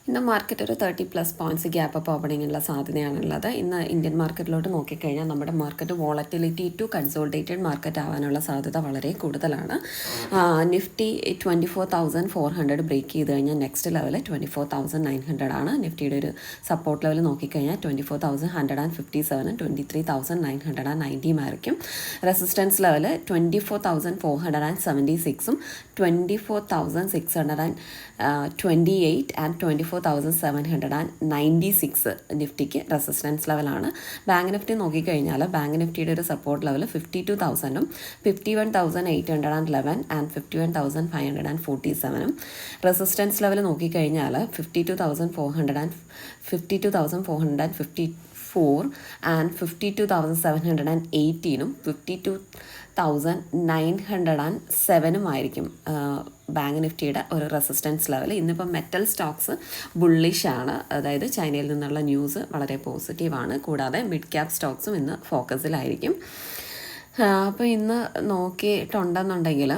ഇന്ന് മാർക്കറ്റ് ഒരു 30+ points gap up ഓപ്പണിങ്ങിനുള്ള സാധ്യതയാണുള്ളത്. ഇന്ന് ഇന്ത്യൻ മാർക്കറ്റിലോട്ട് നോക്കിക്കഴിഞ്ഞാൽ നമ്മുടെ market volatility to consolidated market ആവാനുള്ള സാധ്യത വളരെ കൂടുതലാണ്. നിഫ്റ്റി 24,400 ബ്രേക്ക് ചെയ്ത് കഴിഞ്ഞാൽ നെക്സ്റ്റ് ലെവൽ 24,900 ആണ്. നിഫ്റ്റിയുടെ ഒരു സപ്പോർട്ട് ലെവൽ നോക്കിക്കഴിഞ്ഞാൽ 24,157 23,990 ആയിരിക്കും. റെസിസ്റ്റൻസ് ലെവൽ 24,476 24,628 ആൻഡ് 24,796 നിഫ്റ്റിക്ക് റെസിസ്റ്റൻസ് ലെവലാണ്. ബാങ്ക് നിഫ്റ്റി നോക്കിക്കഴിഞ്ഞാൽ ബാങ്ക് നിഫ്റ്റിയുടെ ഒരു support level 52,000 51,811 and 51,547. Resistance level നോക്കിക്കഴിഞ്ഞാൽ 52,454 ആൻഡ് 52,718 52,907 ആയിരിക്കും ബാങ്ക് നിഫ്റ്റിയുടെ ഒരു റെസിസ്റ്റൻസ് ലെവൽ. ഇന്നിപ്പം മെറ്റൽ സ്റ്റോക്സ് ബുള്ളിഷാണ്, അതായത് ചൈനയിൽ നിന്നുള്ള ന്യൂസ് വളരെ പോസിറ്റീവാണ്. കൂടാതെ മിഡ് ക്യാപ് സ്റ്റോക്സും ഇന്ന് ഫോക്കസിലായിരിക്കും. അപ്പോൾ ഇന്ന് നോക്കിയിട്ടുണ്ടെന്നുണ്ടെങ്കിൽ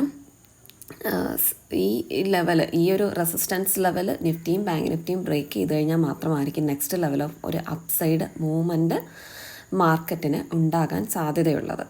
ഈ ലെവൽ, ഈ ഒരു റെസിസ്റ്റൻസ് ലെവൽ നിഫ്റ്റിയും ബാങ്ക് നിഫ്റ്റിയും ബ്രേക്ക് ചെയ്ത് കഴിഞ്ഞാൽ മാത്രമായിരിക്കും നെക്സ്റ്റ് ലെവൽ ഓഫ് ഒരു അപ്സൈഡ് മൂവ്മെൻറ്റ് മാർക്കറ്റിന് ഉണ്ടാകാൻ സാധ്യതയുള്ളത്.